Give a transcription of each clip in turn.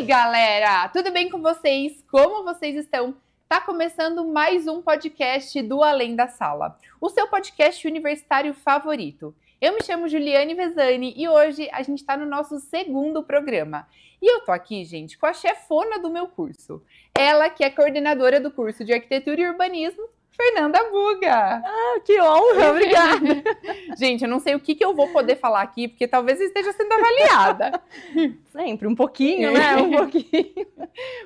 Galera, tudo bem com vocês? Como vocês estão? Tá começando mais um podcast do Além da Sala, o seu podcast universitário favorito. Eu me chamo Juliane Vesani e hoje a gente tá no nosso segundo programa. E eu tô aqui, gente, com a chefona do meu curso. Ela que é coordenadora do curso de Arquitetura e Urbanismo, Fernanda Buga. Ah, que honra, obrigada. Gente, eu não sei o que eu vou poder falar aqui, porque talvez eu esteja sendo avaliada. Sempre, um pouquinho, né? Um pouquinho.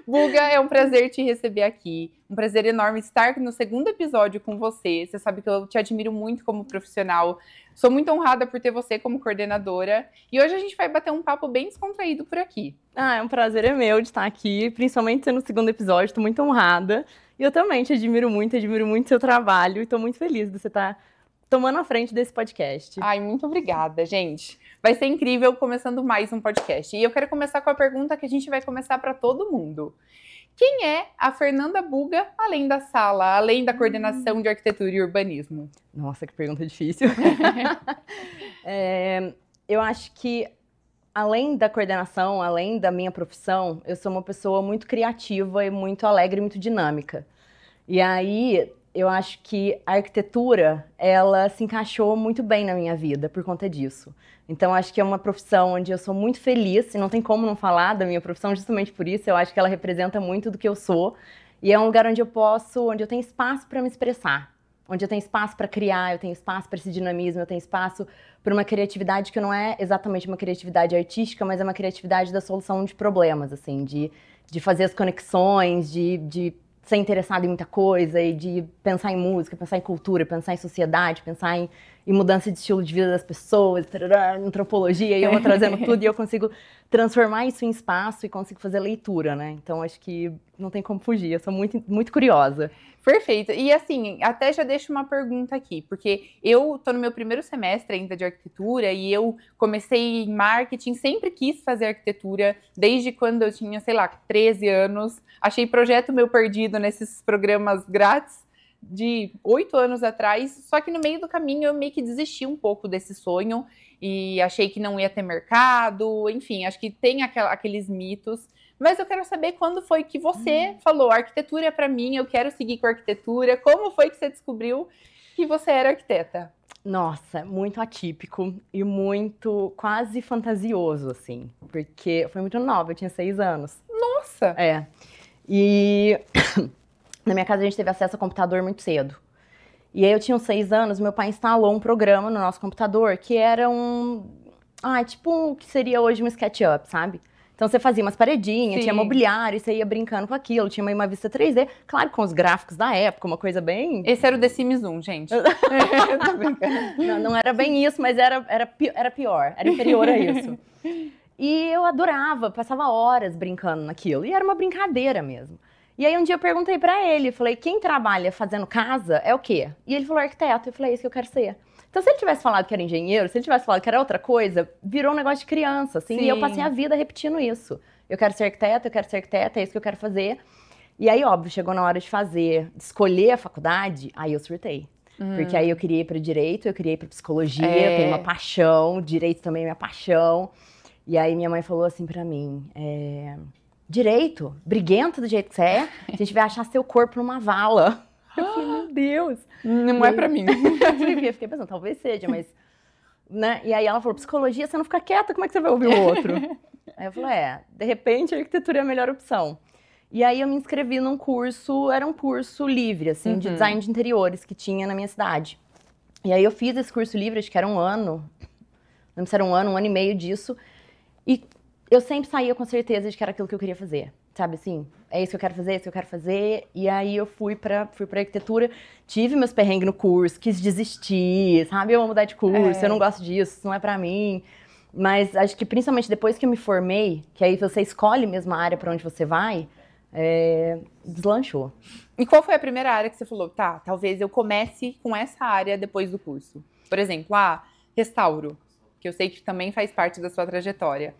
Buga, é um prazer te receber aqui. Um prazer enorme estar no segundo episódio com você. Você sabe que eu te admiro muito como profissional. Sou muito honrada por ter você como coordenadora. E hoje a gente vai bater um papo bem descontraído por aqui. Ah, é um prazer de estar aqui, principalmente sendo o segundo episódio. Estou muito honrada. E eu também te admiro muito seu trabalho. E estou muito feliz de você estar tomando a frente desse podcast. Ai, muito obrigada, gente. Vai ser incrível começando mais um podcast. E eu quero começar com a pergunta que a gente vai começar para todo mundo. Quem é a Fernanda Buga, além da sala, além da coordenação de arquitetura e urbanismo? Nossa, que pergunta difícil. Eu acho que, além da coordenação, além da minha profissão, eu sou uma pessoa muito criativa e muito alegre, muito dinâmica. E aí, eu acho que a arquitetura, ela se encaixou muito bem na minha vida por conta disso. Então, acho que é uma profissão onde eu sou muito feliz, e não tem como não falar da minha profissão justamente por isso. Eu acho que ela representa muito do que eu sou. E é um lugar onde eu tenho espaço para me expressar. Onde eu tenho espaço para criar, eu tenho espaço para esse dinamismo, eu tenho espaço para uma criatividade que não é exatamente uma criatividade artística, mas é uma criatividade da solução de problemas, assim, de fazer as conexões, de ser interessado em muita coisa e de pensar em música, pensar em cultura, pensar em sociedade, pensar em mudança de estilo de vida das pessoas, antropologia, e eu vou trazendo tudo e eu consigo transformar isso em espaço e consigo fazer leitura, né? Então, acho que não tem como fugir, eu sou muito, muito curiosa. Perfeito. E assim, até já deixo uma pergunta aqui, porque eu tô no meu primeiro semestre ainda de arquitetura e eu comecei em marketing, sempre quis fazer arquitetura, desde quando eu tinha, 13 anos. Achei projeto meu perdido nesses programas grátis de 8 anos atrás, só que no meio do caminho eu meio que desisti um pouco desse sonho e achei que não ia ter mercado, enfim, acho que tem aqueles mitos. Mas eu quero saber quando foi que você falou, arquitetura é para mim, eu quero seguir com arquitetura. Como foi que você descobriu que você era arquiteta? Nossa, muito atípico e muito quase fantasioso, assim. Porque foi muito nova, eu tinha 6 anos. Nossa! É. E na minha casa a gente teve acesso a computador muito cedo. E aí eu tinha uns 6 anos, meu pai instalou um programa no nosso computador que era tipo que seria hoje um SketchUp, sabe? Então você fazia umas paredinhas, Sim. Tinha mobiliário, você ia brincando com aquilo, tinha uma vista 3D, claro, com os gráficos da época, uma coisa bem... Esse era o The Sims 1, gente. Eu tô brincando. Não era bem isso, mas era pior, era inferior a isso. E eu adorava, passava horas brincando naquilo, e era uma brincadeira mesmo. E aí um dia eu perguntei pra ele, falei, quem trabalha fazendo casa é o quê? E ele falou, arquiteto. Eu falei, é isso que eu quero ser. Então, se ele tivesse falado que era engenheiro, se ele tivesse falado que era outra coisa, virou um negócio de criança, assim. Sim. E eu passei a vida repetindo isso. Eu quero ser arquiteta, é isso que eu quero fazer. E aí, óbvio, chegou na hora de escolher a faculdade, aí eu surtei. Porque aí eu queria ir para direito, eu queria ir para psicologia, eu tenho uma paixão, direito também é minha paixão. E aí minha mãe falou assim pra mim, direito, briguento do jeito que você é, a gente vai achar seu corpo numa vala. Eu falei, meu Deus. Não é pra mim. Eu fiquei pensando, talvez seja, mas... Né? E aí ela falou, psicologia, você não fica quieta, como é que você vai ouvir o outro? Aí eu falei, de repente a arquitetura é a melhor opção. E aí eu me inscrevi num curso, era um curso livre, assim, de design de interiores que tinha na minha cidade. E aí eu fiz esse curso livre, acho que era um ano, não lembro se era um ano e meio disso. E eu sempre saía com certeza de que era aquilo que eu queria fazer. Sabe assim, é isso que eu quero fazer, é isso que eu quero fazer. E aí eu fui pra arquitetura, tive meus perrengues no curso, quis desistir, sabe? Eu vou mudar de curso, eu não gosto disso, isso não é pra mim. Mas acho que principalmente depois que eu me formei, que aí você escolhe mesmo a área pra onde você vai, deslanchou. E qual foi a primeira área que você falou, talvez eu comece com essa área depois do curso? Por exemplo, restauro, que eu sei que também faz parte da sua trajetória.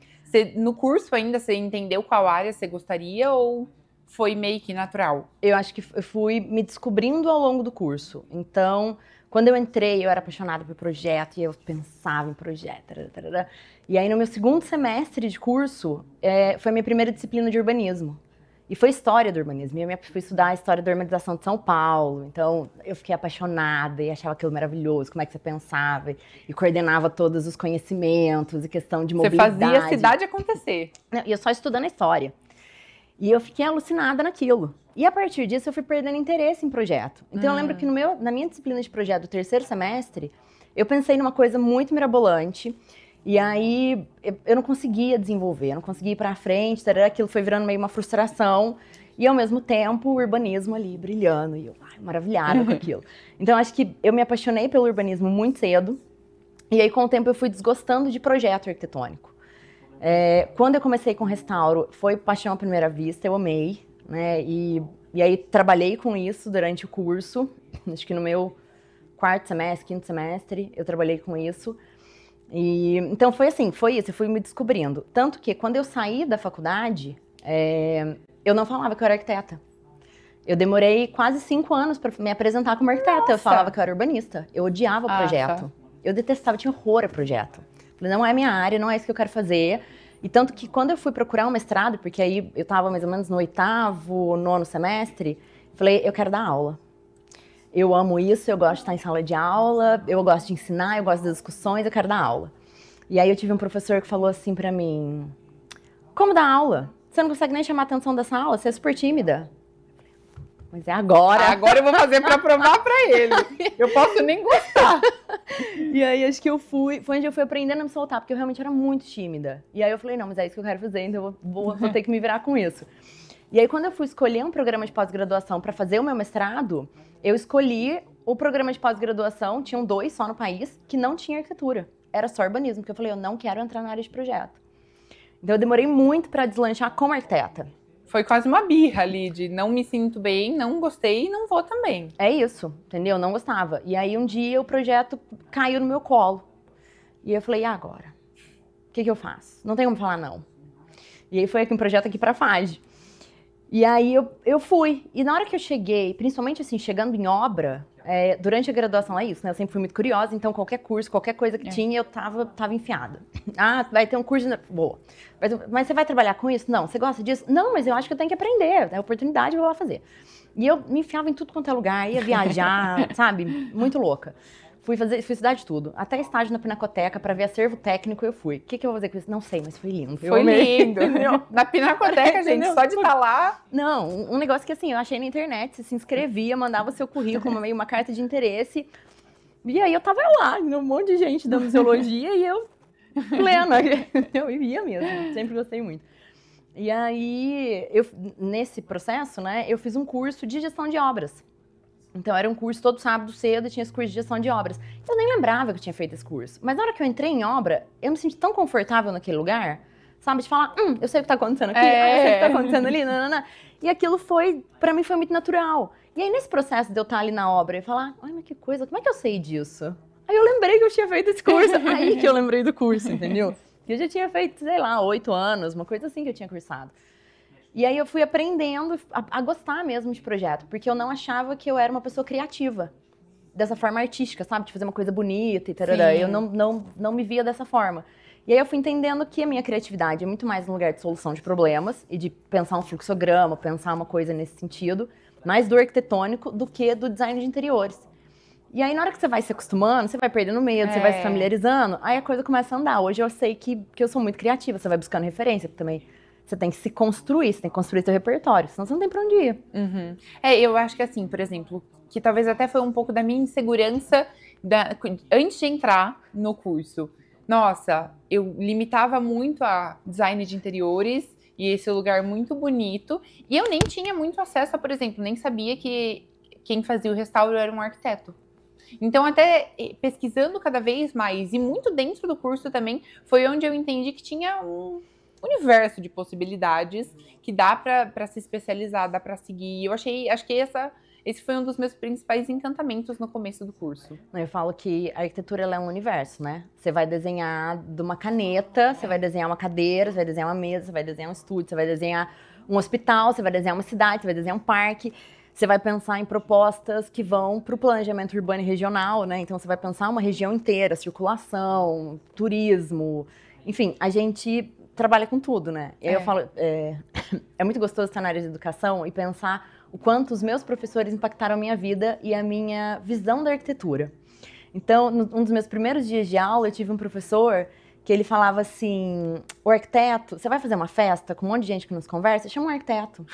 No curso ainda, você entendeu qual área você gostaria ou foi meio que natural? Eu acho que eu fui me descobrindo ao longo do curso. Então, quando eu entrei, eu era apaixonada por projeto e eu pensava em projeto. Tarará. E aí, no meu segundo semestre de curso, foi a minha primeira disciplina de urbanismo. E foi história do urbanismo. E eu fui estudar a história da urbanização de São Paulo. Então, eu fiquei apaixonada e achava aquilo maravilhoso, como é que você pensava. E coordenava todos os conhecimentos e questão de mobilidade. Você fazia a cidade acontecer. E eu só estudando a história. E eu fiquei alucinada naquilo. E a partir disso, eu fui perdendo interesse em projeto. Então, eu lembro que na minha disciplina de projeto do terceiro semestre, eu pensei numa coisa muito mirabolante. E aí, eu não conseguia desenvolver, eu não conseguia ir pra frente. Aquilo foi virando meio uma frustração. E, ao mesmo tempo, o urbanismo ali, brilhando. E eu, maravilhada com aquilo. Então, acho que eu me apaixonei pelo urbanismo muito cedo. E aí, com o tempo, eu fui desgostando de projeto arquitetônico. Quando eu comecei com restauro, foi paixão à primeira vista, eu amei, né? E aí trabalhei com isso durante o curso, acho que no meu quarto semestre, quinto semestre, eu trabalhei com isso. E então foi assim, foi isso, eu fui me descobrindo. Tanto que quando eu saí da faculdade, eu não falava que eu era arquiteta. Eu demorei quase 5 anos para me apresentar como arquiteta. Nossa. Eu falava que eu era urbanista, eu odiava projeto. Tá. Eu detestava, tinha horror a projeto. Falei, não é minha área, não é isso que eu quero fazer. E tanto que quando eu fui procurar um mestrado, porque aí eu estava mais ou menos no 8º, 9º semestre, falei, eu quero dar aula. Eu amo isso, eu gosto de estar em sala de aula, eu gosto de ensinar, eu gosto das discussões, eu quero dar aula. E aí eu tive um professor que falou assim pra mim, como dar aula? Você não consegue nem chamar a atenção dessa aula, você é super tímida. Mas é agora. Agora eu vou fazer pra provar pra ele. Eu posso nem gostar. E aí acho que foi onde eu fui aprendendo a me soltar, porque eu realmente era muito tímida. E aí eu falei, não, mas é isso que eu quero fazer, então eu vou ter que me virar com isso. E aí quando eu fui escolher um programa de pós-graduação para fazer o meu mestrado, eu escolhi o programa de pós-graduação, tinham 2 só no país, que não tinha arquitetura. Era só urbanismo, porque eu falei, eu não quero entrar na área de projeto. Então eu demorei muito para deslanchar como arquiteta. Foi quase uma birra ali de não me sinto bem, não gostei e não vou também. É isso, entendeu? Não gostava. E aí um dia o projeto caiu no meu colo. E eu falei, e agora? O que eu faço? Não tem como falar não. E aí foi aqui um projeto aqui pra FAD. E aí eu fui. E na hora que eu cheguei, principalmente assim, chegando em obra, durante a graduação é isso, né? Eu sempre fui muito curiosa, então qualquer curso, qualquer coisa que tinha, eu tava enfiada. Ah, vai ter um curso... Boa. Mas você vai trabalhar com isso? Não. Você gosta disso? Não, mas eu acho que eu tenho que aprender. É oportunidade, eu vou lá fazer. E eu me enfiava em tudo quanto é lugar, ia viajar, sabe? Muito louca. Fui estudar de tudo. Até estágio na Pinacoteca, para ver acervo técnico, eu fui. O que eu vou fazer com isso? Não sei, mas foi lindo. Foi lindo. Na Pinacoteca, gente, só de estar lá... Não, um negócio que assim, eu achei na internet, você se inscrevia, mandava seu currículo, meio uma carta de interesse. E aí eu tava lá, um monte de gente da museologia e eu plena. Eu ia mesmo, sempre gostei muito. E aí, nesse processo, né, eu fiz um curso de gestão de obras. Então, era um curso todo sábado cedo, tinha esse curso de gestão de obras. Eu nem lembrava que eu tinha feito esse curso. Mas na hora que eu entrei em obra, eu me senti tão confortável naquele lugar, sabe? De falar, eu sei o que tá acontecendo aqui, eu sei o que tá acontecendo ali, nanana. E aquilo pra mim foi muito natural. E aí, nesse processo de eu estar ali na obra e falar, ai, mas que coisa, como é que eu sei disso? Aí eu lembrei que eu tinha feito esse curso. Aí que eu lembrei do curso, entendeu? Eu já tinha feito, sei lá, 8 anos, uma coisa assim que eu tinha cursado. E aí eu fui aprendendo a gostar mesmo de projeto, porque eu não achava que eu era uma pessoa criativa, dessa forma artística, sabe? De fazer uma coisa bonita e tarará. Eu não me via dessa forma. E aí eu fui entendendo que a minha criatividade é muito mais no lugar de solução de problemas e de pensar um fluxograma, pensar uma coisa nesse sentido, mais do arquitetônico do que do design de interiores. E aí, na hora que você vai se acostumando, você vai perdendo medo, você vai se familiarizando, aí a coisa começa a andar. Hoje eu sei que eu sou muito criativa, você vai buscando referência, porque também você tem que se construir, você tem que construir seu repertório, senão você não tem pra onde ir. Uhum. Eu acho que assim, por exemplo, que talvez até foi um pouco da minha insegurança antes de entrar no curso. Nossa, eu limitava muito a design de interiores e esse lugar muito bonito, e eu nem tinha muito acesso a, por exemplo, nem sabia que quem fazia o restauro era um arquiteto. Então, até pesquisando cada vez mais, e muito dentro do curso também, foi onde eu entendi que tinha um universo de possibilidades que dá para se especializar, dá para seguir. Eu acho que esse foi um dos meus principais encantamentos no começo do curso. Eu falo que a arquitetura ela é um universo, né? Você vai desenhar de uma caneta, você vai desenhar uma cadeira, você vai desenhar uma mesa, você vai desenhar um estúdio, você vai desenhar um hospital, você vai desenhar uma cidade, você vai desenhar um parque, você vai pensar em propostas que vão para o planejamento urbano e regional, né? Então, você vai pensar uma região inteira, circulação, turismo, enfim, a gente trabalha com tudo, né? E aí eu falo, é muito gostoso estar na área de educação e pensar o quanto os meus professores impactaram a minha vida e a minha visão da arquitetura. Então, um dos meus primeiros dias de aula, eu tive um professor que ele falava assim, o arquiteto, você vai fazer uma festa com um monte de gente que nos conversa? Chama um arquiteto.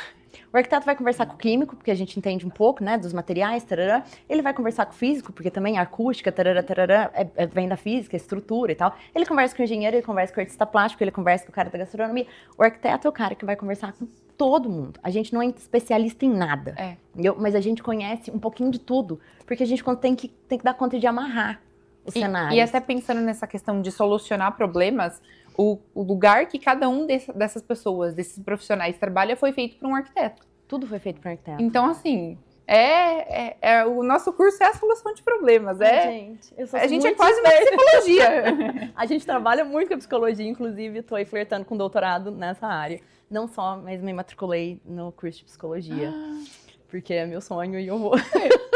O arquiteto vai conversar com o químico, porque a gente entende um pouco, né, dos materiais, tarará. Ele vai conversar com o físico, porque também a acústica, tarará, tarará, vem da física, estrutura e tal. Ele conversa com o engenheiro, ele conversa com o artista plástico, ele conversa com o cara da gastronomia. O arquiteto é o cara que vai conversar com todo mundo. A gente não é especialista em nada, entendeu? Mas a gente conhece um pouquinho de tudo, porque a gente tem que dar conta de amarrar o cenário. E até pensando nessa questão de solucionar problemas, o lugar que cada um dessas pessoas, desses profissionais trabalha foi feito por um arquiteto. Tudo foi feito por um arquiteto. Então, assim, o nosso curso é a solução de problemas. A gente é quase uma psicologia. A gente trabalha muito com a psicologia, inclusive estou aí flertando com doutorado nessa área. Não só, mas me matriculei no curso de psicologia. Porque é meu sonho e eu vou.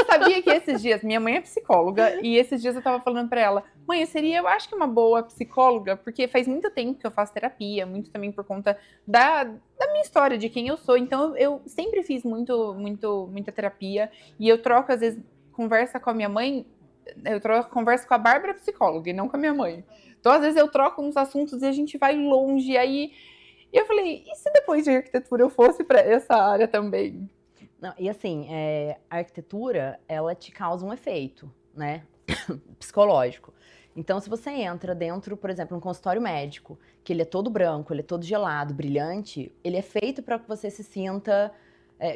Sabia que esses dias, minha mãe é psicóloga, e esses dias eu tava falando pra ela, mãe, eu acho que uma boa psicóloga, porque faz muito tempo que eu faço terapia, muito também por conta da minha história, de quem eu sou. Então eu sempre fiz muita terapia, e eu troco, às vezes, conversa com a minha mãe, conversa com a Bárbara psicóloga, e não com a minha mãe. Então, às vezes, eu troco uns assuntos e a gente vai longe, aí eu falei, e se depois de arquitetura eu fosse pra essa área também? Não, e assim, a arquitetura, ela te causa um efeito, né, psicológico. Então, se você entra dentro, por exemplo, um consultório médico, que ele é todo branco, ele é todo gelado, brilhante, ele é feito para que você se sinta,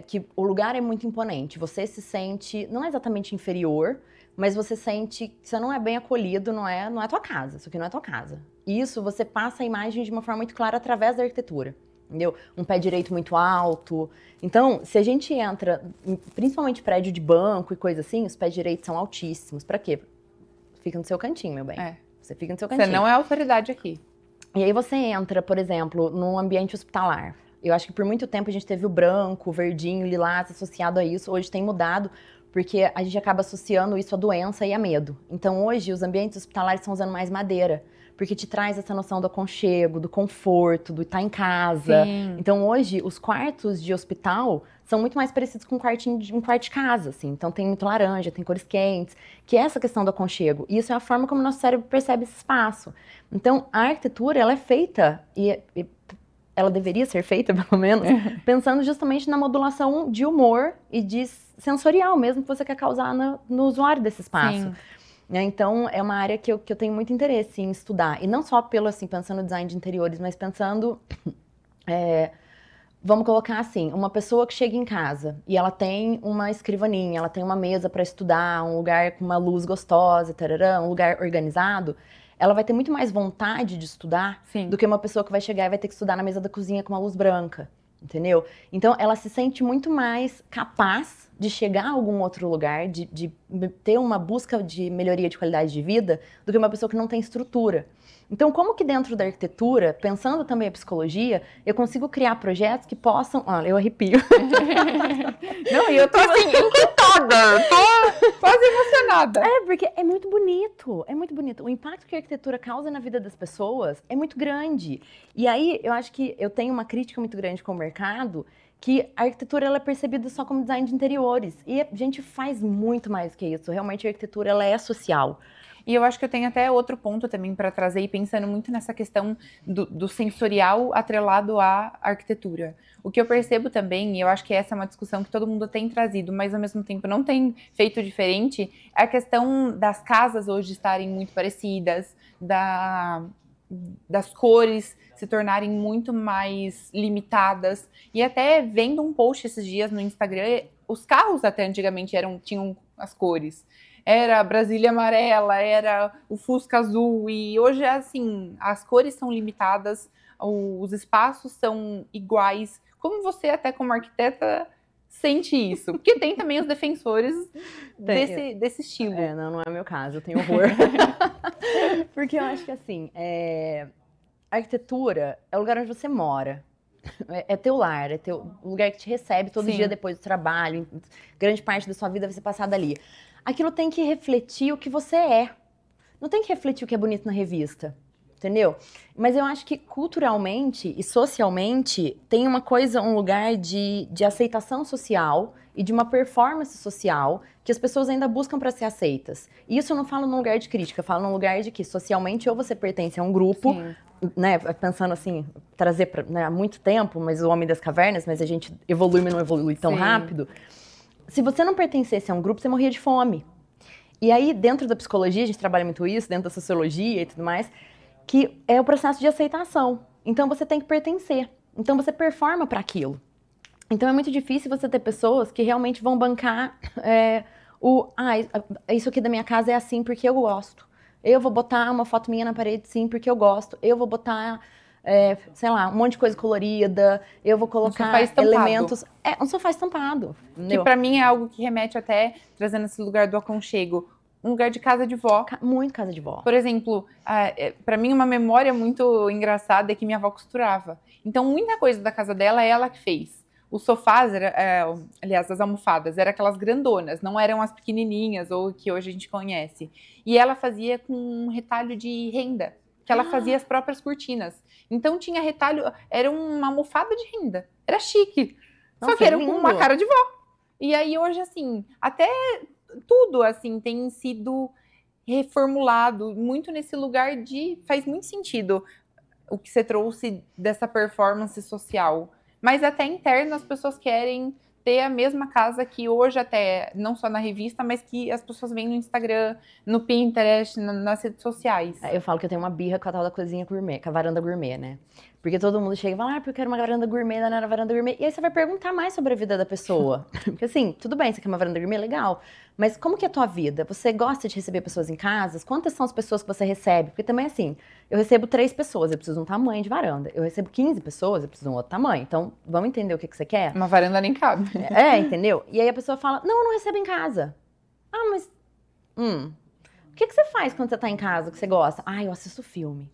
que o lugar é muito imponente. Você se sente, não é exatamente inferior, mas você sente que você não é bem acolhido, não é tua casa, isso aqui não é tua casa. E isso você passa a imagem de uma forma muito clara através da arquitetura. Entendeu? Um pé direito muito alto. Então, se a gente entra, principalmente prédio de banco e coisa assim, os pés direitos são altíssimos. Pra quê? Fica no seu cantinho, meu bem. Você fica no seu cantinho. Você não é autoridade aqui. E aí você entra, por exemplo, num ambiente hospitalar. Eu acho que por muito tempo a gente teve o branco, o verdinho, o lilás associado a isso. Hoje tem mudado, porque a gente acaba associando isso à doença e a medo. Então, hoje, os ambientes hospitalares estão usando mais madeira, porque te traz essa noção do aconchego, do conforto, do estar em casa. Sim. Então, hoje, os quartos de hospital são muito mais parecidos com um quarto de casa, assim. Então, tem muito laranja, tem cores quentes, que é essa questão do aconchego. E isso é a forma como o nosso cérebro percebe esse espaço. Então, a arquitetura, ela é feita, e ela deveria ser feita, pelo menos, pensando justamente na modulação de humor e de sensorial mesmo que você quer causar no usuário desse espaço. Sim. Então, é uma área que eu tenho muito interesse em estudar. E não só pensando no design de interiores, mas pensando, vamos colocar assim, uma pessoa que chega em casa e ela tem uma escrivaninha, ela tem uma mesa para estudar, um lugar com uma luz gostosa, tarará, um lugar organizado, ela vai ter muito mais vontade de estudar do que uma pessoa que vai chegar e vai ter que estudar na mesa da cozinha com uma luz branca. Entendeu? Então, ela se sente muito mais capaz de chegar a algum outro lugar, de ter uma busca de melhoria de qualidade de vida, do que uma pessoa que não tem estrutura. Então, como que dentro da arquitetura, pensando também a psicologia, eu consigo criar projetos que possam... Olha, eu arrepio. Não, e eu tô assim, encantada, tô quase emocionada. Porque é muito bonito, é muito bonito. O impacto que a arquitetura causa na vida das pessoas é muito grande. E aí, eu acho que eu tenho uma crítica muito grande com o mercado, que a arquitetura ela é percebida só como design de interiores. E a gente faz muito mais que isso. Realmente, a arquitetura ela é social. E eu acho que eu tenho até outro ponto também para trazer, e pensando muito nessa questão do sensorial atrelado à arquitetura. O que eu percebo também, e eu acho que essa é uma discussão que todo mundo tem trazido, mas ao mesmo tempo não tem feito diferente, é a questão das casas hoje estarem muito parecidas, das cores se tornarem muito mais limitadas. E até vendo um post esses dias no Instagram, os carros até antigamente tinham as cores. Era a Brasília amarela, era o Fusca azul, e hoje, assim, as cores são limitadas, os espaços são iguais. Como você, até como arquiteta, sente isso? Porque tem também os defensores desse estilo. Não é meu caso, eu tenho horror. Porque eu acho que, assim, a arquitetura é o lugar onde você mora. é teu lar, é o lugar que te recebe todo Sim. dia depois do trabalho, grande parte da sua vida vai ser passada ali. Aquilo tem que refletir o que você é. Não tem que refletir o que é bonito na revista, entendeu? Mas eu acho que culturalmente e socialmente tem uma coisa, um lugar de aceitação social e de uma performance social que as pessoas ainda buscam para ser aceitas. E isso eu não falo num lugar de crítica, eu falo num lugar de que socialmente ou você pertence a um grupo, Sim. né, pensando assim, trazer pra, né, há muito tempo, mas o Homem das Cavernas, mas a gente evolui, mas não evolui tão Sim. rápido. Se você não pertencesse a um grupo, você morria de fome. E aí, dentro da psicologia, a gente trabalha muito isso, dentro da sociologia e tudo mais, que é o processo de aceitação. Então, você tem que pertencer. Então, você performa para aquilo. Então, é muito difícil você ter pessoas que realmente vão bancar isso aqui da minha casa é assim porque eu gosto. Eu vou botar uma foto minha na parede, sim, porque eu gosto. Eu vou botar, sei lá, um monte de coisa colorida. Eu vou colocar elementos... um sofá estampado. Que pra mim é algo que remete até, trazendo esse lugar do aconchego, um lugar de casa de vó. Muito casa de vó. Por exemplo, pra mim uma memória muito engraçada é que minha avó costurava. Então muita coisa da casa dela ela que fez. Os sofás, aliás, as almofadas, eram aquelas grandonas, não eram as pequenininhas ou que hoje a gente conhece. E ela fazia com um retalho de renda, que ela fazia as próprias cortinas. Então tinha retalho, era uma almofada de renda, era chique. Nossa, só que era lindo. com uma cara de vó. E aí hoje, assim, até tudo, assim, tem sido reformulado muito nesse lugar de... Faz muito sentido o que você trouxe dessa performance social. Mas até interno as pessoas querem ter a mesma casa que hoje até, não só na revista, mas que as pessoas veem no Instagram, no Pinterest, nas redes sociais. Eu falo que eu tenho uma birra com a tal da cozinha gourmet, com a varanda gourmet, né? Porque todo mundo chega e fala, porque eu quero uma varanda gourmet, não era varanda gourmet. E aí você vai perguntar mais sobre a vida da pessoa. Porque assim, tudo bem, você quer uma varanda gourmet, legal. Mas como que é a tua vida? Você gosta de receber pessoas em casa? Quantas são as pessoas que você recebe? Porque também assim, eu recebo 3 pessoas, eu preciso de um tamanho de varanda. Eu recebo 15 pessoas, eu preciso de um outro tamanho. Então, vamos entender o que você quer? Uma varanda nem cabe. Entendeu? E aí a pessoa fala, não, eu não recebo em casa. Ah, mas... O que você faz quando você tá em casa, que você gosta? Eu assisto filme.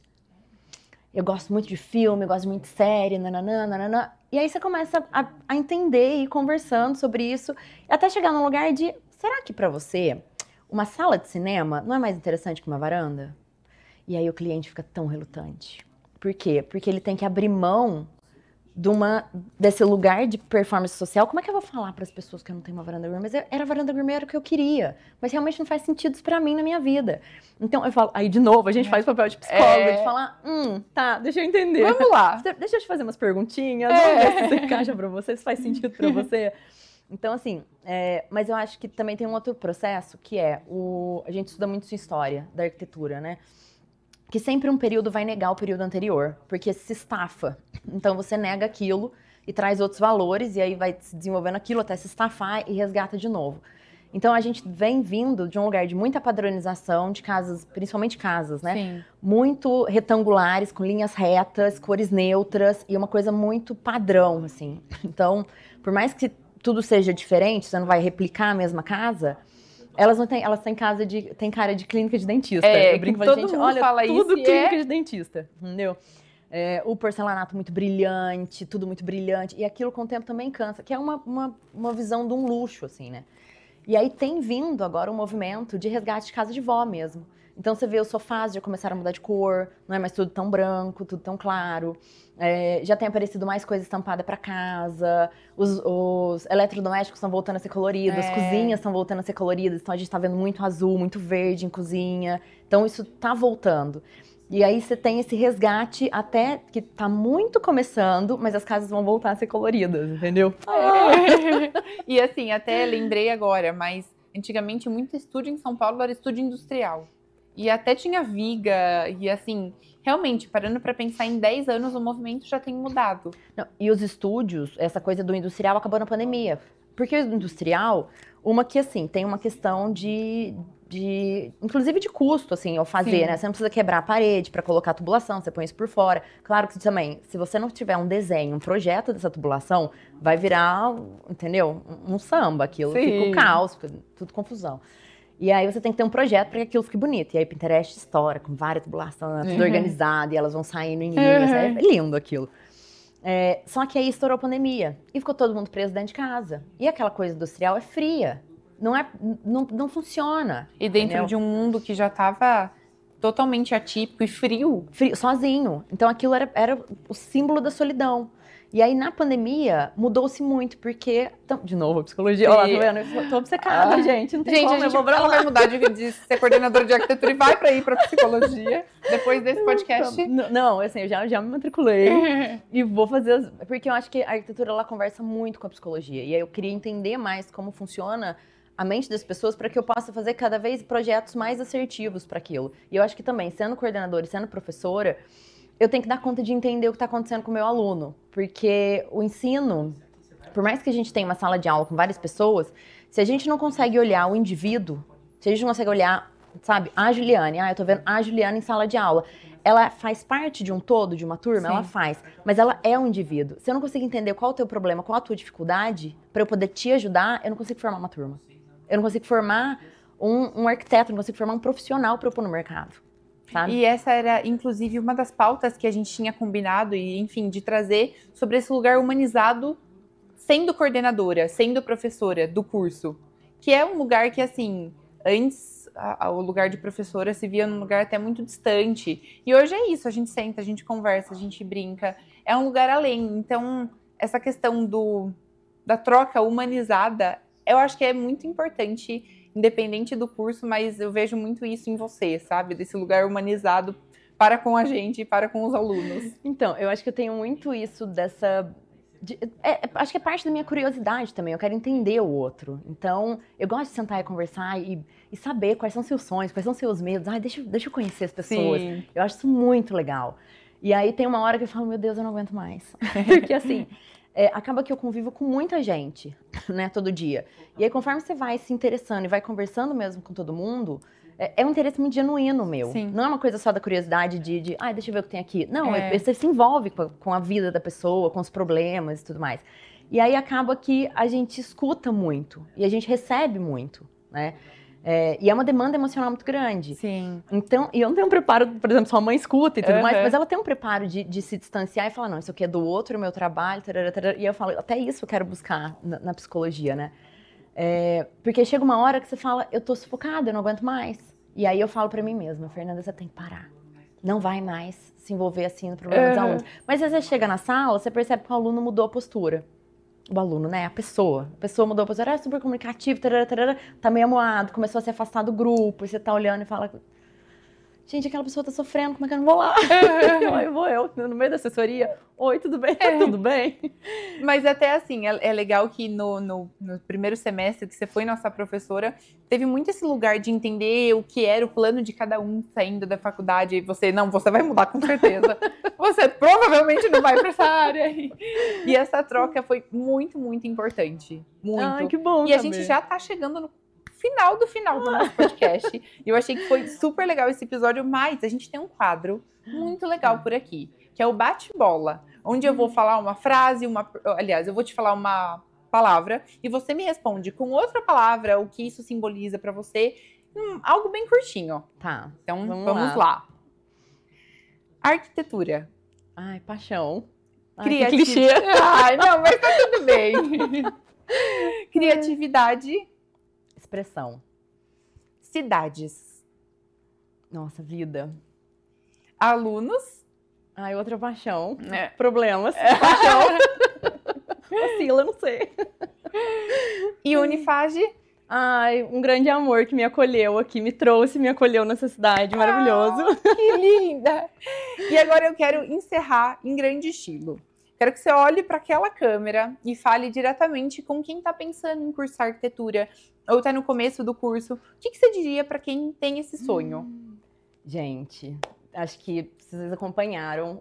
Eu gosto muito de filme, eu gosto muito de série, nananã. E aí você começa a entender e ir conversando sobre isso, até chegar num lugar de, será que pra você uma sala de cinema não é mais interessante que uma varanda? E aí o cliente fica tão relutante. Por quê? Porque ele tem que abrir mão desse lugar de performance social. Como é que eu vou falar para as pessoas que eu não tenho uma varanda gourmet? Mas era a varanda gourmet, era o que eu queria. Mas realmente não faz sentido isso para mim na minha vida. Então eu falo, aí de novo, a gente faz papel de psicólogo, de falar, tá, deixa eu entender. Vamos lá. Deixa eu te fazer umas perguntinhas, vamos ver se isso encaixa para você, se faz sentido para você. Então, assim, mas eu acho que também tem um outro processo, que é a gente estuda muito isso em história da arquitetura, né? Que sempre um período vai negar o período anterior, porque se estafa. Então você nega aquilo e traz outros valores, e aí vai se desenvolvendo aquilo até se estafar e resgata de novo. Então a gente vem vindo de um lugar de muita padronização de casas, principalmente casas, né? Sim. Muito retangulares, com linhas retas, cores neutras, e uma coisa muito padrão, assim. Então, por mais que tudo seja diferente, você não vai replicar a mesma casa... Elas têm cara de clínica de dentista. Eu brinco com a gente, olha, tudo clínica de dentista, entendeu? O porcelanato muito brilhante, tudo muito brilhante. E aquilo com o tempo também cansa, que é uma visão de um luxo, assim, né? E aí tem vindo agora um movimento de resgate de casa de vó mesmo. Então você vê os sofás já começaram a mudar de cor, não é mais tudo tão branco, tudo tão claro. Já tem aparecido mais coisa estampada para casa, os eletrodomésticos estão voltando a ser coloridos, as cozinhas estão voltando a ser coloridas, então a gente está vendo muito azul, muito verde em cozinha. Então isso tá voltando. E aí você tem esse resgate até que tá muito começando, mas as casas vão voltar a ser coloridas, entendeu? E assim, até lembrei agora, mas antigamente muito estúdio em São Paulo era estúdio industrial. E até tinha viga, e assim, realmente, parando para pensar em 10 anos, o movimento já tem mudado. Não, e os estúdios, essa coisa do industrial acabou na pandemia. Porque o industrial, tem uma questão inclusive de custo, assim, ao fazer, né? Você não precisa quebrar a parede para colocar a tubulação, você põe isso por fora. Claro que também, se você não tiver um desenho, um projeto dessa tubulação, vai virar, entendeu? Um samba, aquilo. Fica um caos, fica tudo confusão. E aí você tem que ter um projeto para que aquilo fique bonito. E aí Pinterest estoura, com várias tubulações, tudo organizado, e elas vão saindo em linhas. É lindo aquilo. Só que aí estourou a pandemia e ficou todo mundo preso dentro de casa. E aquela coisa industrial é fria, não funciona. E dentro entendeu? de um mundo que já estava totalmente atípico e frio. Frio, sozinho. Então aquilo era o símbolo da solidão. E aí na pandemia mudou-se muito, porque. De novo, a psicologia. Olha lá, tá vendo? Eu tô obcecada, gente. Não tem Gente, como, eu vou pra ela lá. vai mudar de ser coordenadora de arquitetura e vai para ir para psicologia depois desse podcast. Não, assim, eu já me matriculei e vou fazer. Porque eu acho que a arquitetura ela conversa muito com a psicologia. E aí eu queria entender mais como funciona a mente das pessoas para que eu possa fazer cada vez projetos mais assertivos para aquilo. E eu acho que também, sendo coordenadora e sendo professora, eu tenho que dar conta de entender o que está acontecendo com o meu aluno. Porque o ensino, por mais que a gente tenha uma sala de aula com várias pessoas, se a gente não consegue olhar o indivíduo, se a gente não consegue olhar, sabe, a Juliane, eu tô vendo a Juliane em sala de aula, ela faz parte de um todo, de uma turma? Sim. Ela faz, mas ela é um indivíduo. Se eu não consigo entender qual é o teu problema, qual a tua dificuldade, para eu poder te ajudar, eu não consigo formar uma turma. Eu não consigo formar um arquiteto, não consigo formar um profissional para eu pôr no mercado. Sabe? E essa era, inclusive, uma das pautas que a gente tinha combinado e, enfim, de trazer sobre esse lugar humanizado, sendo coordenadora, sendo professora do curso, que é um lugar que, assim, antes o lugar de professora se via num lugar até muito distante. E hoje é isso, a gente senta, a gente conversa, a gente brinca. É um lugar além. Então, essa questão da troca humanizada, eu acho que é muito importante, independente do curso, mas eu vejo muito isso em você, sabe? Desse lugar humanizado para com a gente e para com os alunos. Então, eu acho que eu tenho muito isso dessa... acho que é parte da minha curiosidade também, eu quero entender o outro. Então, eu gosto de sentar e conversar e saber quais são seus sonhos, quais são seus medos. Deixa eu conhecer as pessoas. Sim. Eu acho isso muito legal. E aí tem uma hora que eu falo, meu Deus, eu não aguento mais. Porque assim... acaba que eu convivo com muita gente, né, todo dia. E aí, conforme você vai se interessando e vai conversando mesmo com todo mundo, é um interesse muito genuíno meu. Sim. Não é uma coisa só da curiosidade deixa eu ver o que tem aqui. Não, você se envolve com a vida da pessoa, com os problemas e tudo mais. E aí acaba que a gente escuta muito e a gente recebe muito, né? E é uma demanda emocional muito grande. Sim. Então, e eu não tenho um preparo, por exemplo, sua mãe escuta e tudo mais, mas ela tem um preparo de se distanciar e falar, não, isso aqui é do outro, é meu trabalho, tarará, tarará. E eu falo, até isso eu quero buscar na psicologia, né? Porque chega uma hora que você fala, eu tô sufocada, eu não aguento mais. E aí eu falo pra mim mesma, Fernanda, você tem que parar. Não vai mais se envolver assim no problema dos alunos. Mas às vezes você chega na sala, você percebe que o aluno mudou a postura. O aluno, né? A pessoa mudou a postura, era super comunicativo, tá meio amuado, começou a se afastar do grupo, e você tá olhando e fala, gente, aquela pessoa tá sofrendo, como é que eu não vou lá? Aí vou eu, no meio da assessoria, oi, tudo bem? Tudo bem? Mas até assim, é legal que no primeiro semestre que você foi nossa professora, teve muito esse lugar de entender o que era o plano de cada um saindo da faculdade, e você vai mudar com certeza. Você provavelmente não vai para essa área. E essa troca foi muito, muito importante. Muito. Ai, que bom. E a gente já tá chegando no final do nosso podcast. E eu achei que foi super legal esse episódio, mas a gente tem um quadro muito legal por aqui, que é o bate-bola, onde eu vou falar uma frase, eu vou te falar uma palavra e você me responde com outra palavra o que isso simboliza para você, algo bem curtinho. Tá. Então vamos lá. Arquitetura. Ai, paixão. Que clichê. Ai, não, mas tá tudo bem. Criatividade. Expressão. Cidades. Nossa, vida. Alunos. Ai, outra paixão. Problemas. Paixão. Oscila, não sei. E Unifage. Ai, um grande amor que me acolheu aqui, me trouxe, me acolheu nessa cidade, maravilhoso. Que linda! E agora eu quero encerrar em grande estilo. Quero que você olhe para aquela câmera e fale diretamente com quem está pensando em cursar arquitetura ou está no começo do curso. O que você diria para quem tem esse sonho? Gente, acho que vocês acompanharam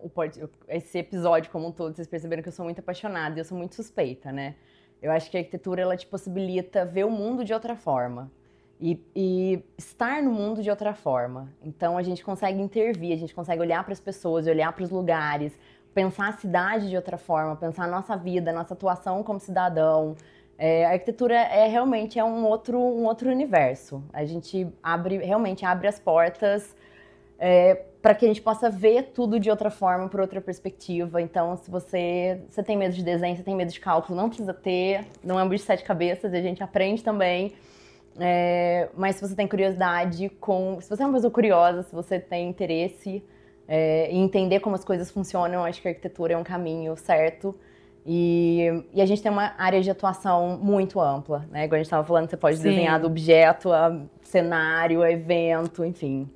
esse episódio como um todo, vocês perceberam que eu sou muito apaixonada e eu sou muito suspeita, né? Eu acho que a arquitetura, ela te possibilita ver o mundo de outra forma e estar no mundo de outra forma. Então, a gente consegue intervir, a gente consegue olhar para as pessoas, olhar para os lugares, pensar a cidade de outra forma, pensar a nossa vida, a nossa atuação como cidadão. A arquitetura realmente um outro universo. A gente realmente abre as portas para que a gente possa ver tudo de outra forma, por outra perspectiva. Então, se você tem medo de desenho, você tem medo de cálculo, não precisa ter, não é um bicho de 7 cabeças, a gente aprende também. Mas se você tem curiosidade, se você é uma pessoa curiosa, se você tem interesse em entender como as coisas funcionam, acho que a arquitetura é um caminho certo. E a gente tem uma área de atuação muito ampla, né? Igual a gente estava falando, você pode desenhar do objeto a cenário, a evento, enfim.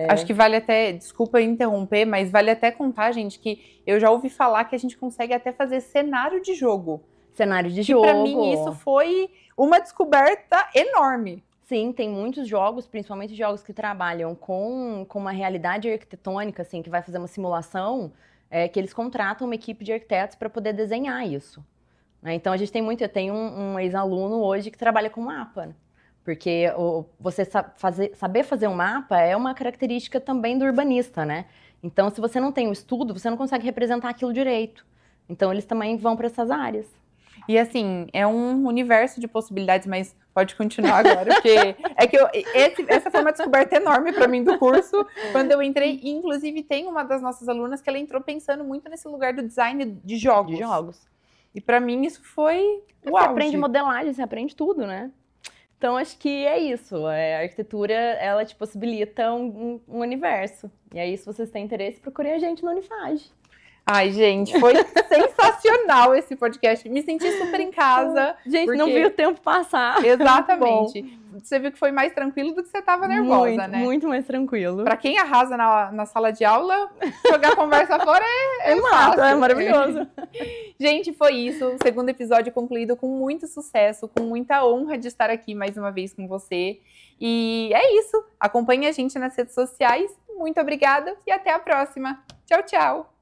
Acho que vale até, desculpa interromper, mas vale até contar, gente, que eu já ouvi falar que a gente consegue até fazer cenário de jogo. Cenário de jogo. Pra mim isso foi uma descoberta enorme. Sim, tem muitos jogos, principalmente jogos que trabalham com uma realidade arquitetônica, assim, que vai fazer uma simulação, que eles contratam uma equipe de arquitetos para poder desenhar isso. Né? Então a gente tem eu tenho um ex-aluno hoje que trabalha com mapa, né? Porque você saber fazer um mapa é uma característica também do urbanista, né? Então, se você não tem o estudo, você não consegue representar aquilo direito. Então, eles também vão para essas áreas. E assim, é um universo de possibilidades, mas pode continuar agora, porque essa foi uma descoberta enorme para mim do curso, quando eu entrei, e inclusive tem uma das nossas alunas que ela entrou pensando muito nesse lugar do design de jogos. E para mim isso foi Você aprende modelagem, você aprende tudo, né? Então, acho que é isso. A arquitetura, ela te possibilita um universo. E aí, se vocês têm interesse, procurem a gente no Unifage. Ai, gente, foi sensacional esse podcast. Me senti super em casa. Gente, porque... não vi o tempo passar. Exatamente. Você viu que foi mais tranquilo do que você estava nervosa, né? Muito mais tranquilo. Pra quem arrasa na sala de aula, jogar a conversa fora é fácil. É maravilhoso. Gente, foi isso. O segundo episódio concluído com muito sucesso, com muita honra de estar aqui mais uma vez com você. E é isso. Acompanhe a gente nas redes sociais. Muito obrigada e até a próxima. Tchau, tchau.